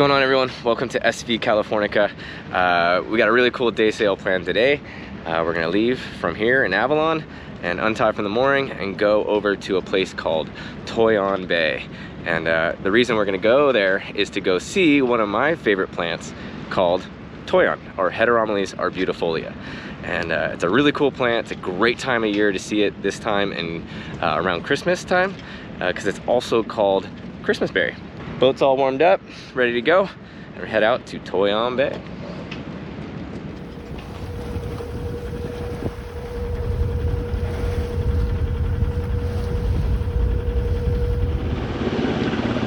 going on, everyone? Welcome to SV Californica. We got a really cool day sail planned today. We're gonna leave from here in Avalon and untie from the mooring and go over to a place called Toyon Bay. And the reason we're gonna go there is to go see one of my favorite plants called Toyon, or Heteromeles arbutifolia. And it's a really cool plant. It's a great time of year to see it this time and around Christmas time, because it's also called Christmas berry. Boat's all warmed up, ready to go, and we're head out to Toyon Bay.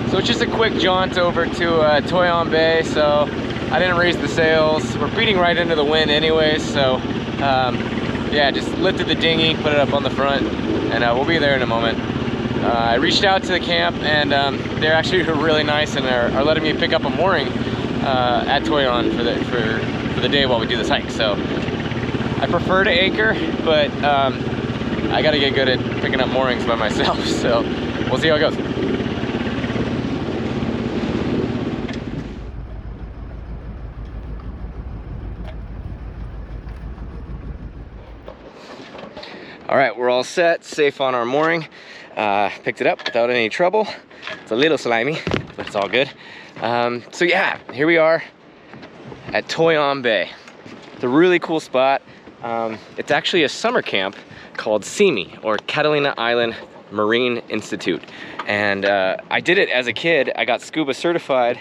So it's just a quick jaunt over to Toyon Bay. So I didn't raise the sails. We're beating right into the wind anyways, so yeah, just lifted the dinghy, put it up on the front, and we'll be there in a moment. I reached out to the camp, and they're actually really nice and are letting me pick up a mooring at Toyon for the day while we do this hike. So I prefer to anchor, but I gotta get good at picking up moorings by myself, so we'll see how it goes. All right, we're all set, safe on our mooring. Picked it up without any trouble. It's a little slimy, but it's all good. So yeah, here we are at Toyon Bay. It's a really cool spot. It's actually a summer camp called CIMI, or Catalina Island Marine Institute. And I did it as a kid. I got scuba certified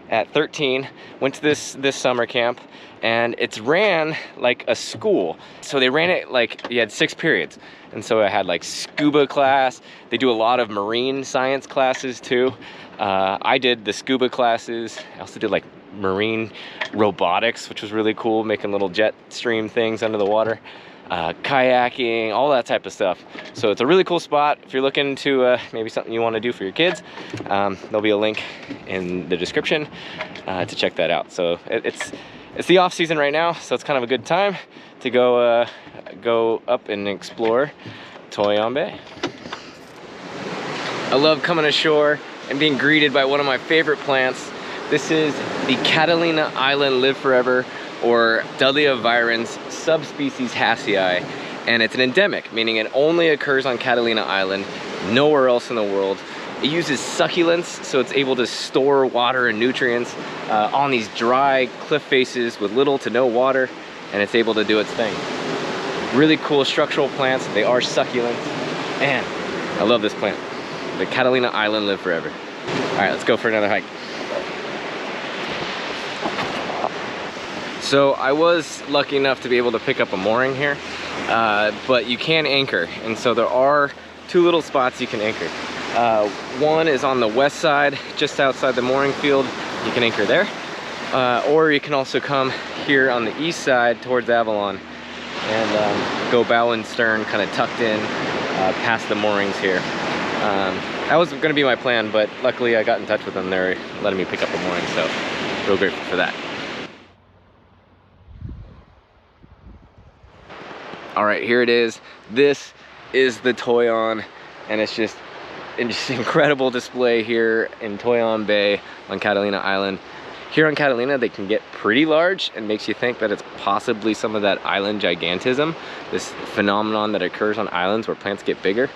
at 13, went to this summer camp, and it's ran like a school. So they ran it like you had 6 periods. And so I had like scuba class. They do a lot of marine science classes too. I did the scuba classes. I also did like marine robotics, which was really cool, making little jet stream things under the water. Kayaking, all that type of stuff. So it's a really cool spot. If you're looking to maybe something you want to do for your kids, there'll be a link in the description to check that out. So it's the off season right now, so it's kind of a good time to go up and explore Toyon Bay. I love coming ashore and being greeted by one of my favorite plants. This is the Catalina Island live forever, or Dahlia virens subspecies Hassii, and it's an endemic, meaning it only occurs on Catalina Island, nowhere else in the world. It uses succulents, so it's able to store water and nutrients on these dry cliff faces with little to no water, and it's able to do its thing. Really cool structural plants. They are succulents, and I love this plant. The Catalina Island live forever. All right, let's go for another hike. So I was lucky enough to be able to pick up a mooring here, but you can anchor, and so there are 2 little spots you can anchor. One is on the west side, just outside the mooring field. You can anchor there, or you can also come here on the east side towards Avalon and go bow and stern, kind of tucked in past the moorings here. That was going to be my plan, but luckily I got in touch with them. They're letting me pick up a mooring, so real grateful for that. All right, here it is. This is the Toyon, and it's just an incredible display here in Toyon Bay on Catalina Island. Here on Catalina, they can get pretty large, and makes you think that it's possibly some of that island gigantism, this phenomenon that occurs on islands where plants get bigger.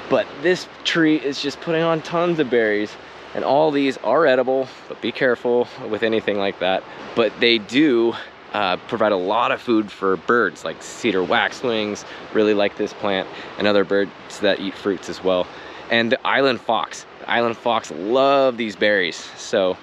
But this tree is just putting on tons of berries, and all these are edible, but be careful with anything like that. But they do provide a lot of food for birds, like cedar waxwings really like this plant, and other birds that eat fruits as well. And the island fox. The island fox love these berries. So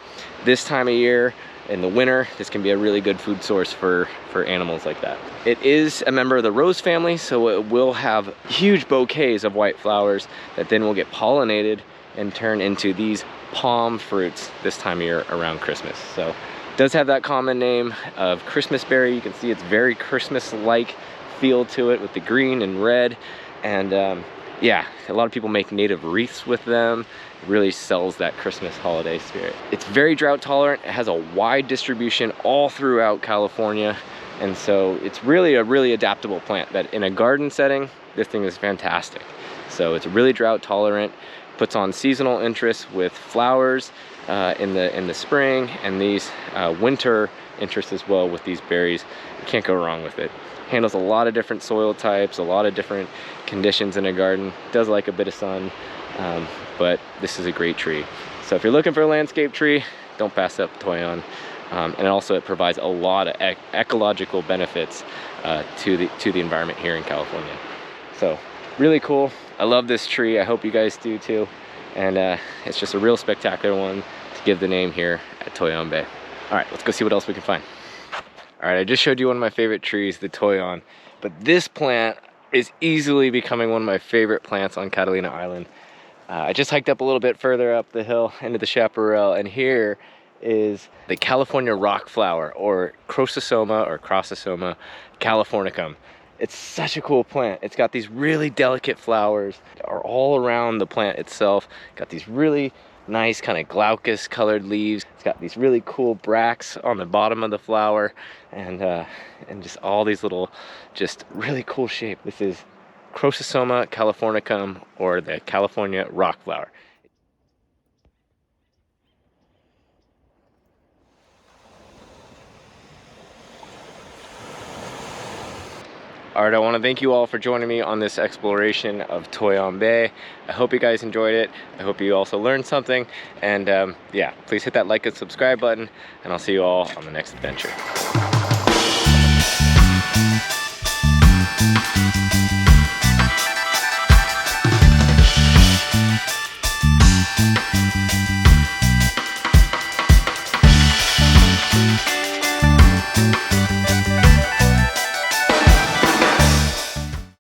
this time of year, in the winter, this can be a really good food source for animals like that. It is a member of the rose family, so it will have huge bouquets of white flowers that then will get pollinated and turn into these palm fruits this time of year around Christmas. So it does have that common name of Christmas berry. You can see it's very Christmas-like feel to it with the green and red. And yeah, a lot of people make native wreaths with them. It really sells that Christmas holiday spirit. It's very drought tolerant. It has a wide distribution all throughout California. And so it's really a really adaptable plant that in a garden setting, this thing is fantastic. So it's really drought tolerant, puts on seasonal interest with flowers, in the spring, and these winter interest as well with these berries. You can't go wrong with it. Handles a lot of different soil types, a lot of different conditions in a garden. Does like a bit of sun, but this is a great tree. So if you're looking for a landscape tree, don't pass up Toyon. And also it provides a lot of ecological benefits to the environment here in California. So really cool. I love this tree. I hope you guys do too. And it's just a real spectacular one to give the name here at Toyon Bay. All right, let's go see what else we can find. All right, I just showed you one of my favorite trees, the Toyon, but this plant is easily becoming one of my favorite plants on Catalina Island. I just hiked up a little bit further up the hill into the chaparral, and here is the California rock flower, or Crocosoma californicum. It's such a cool plant. It's got these really delicate flowers that are all around the plant itself. Got these really nice kind of glaucous colored leaves. It's got these really cool bracts on the bottom of the flower, and just all these little, just really cool shape. This is Crocosoma californicum, or the California rock flower. All right, I want to thank you all for joining me on this exploration of Toyon Bay. I hope you guys enjoyed it. I hope you also learned something. And yeah, please hit that like and subscribe button, and I'll see you all on the next adventure.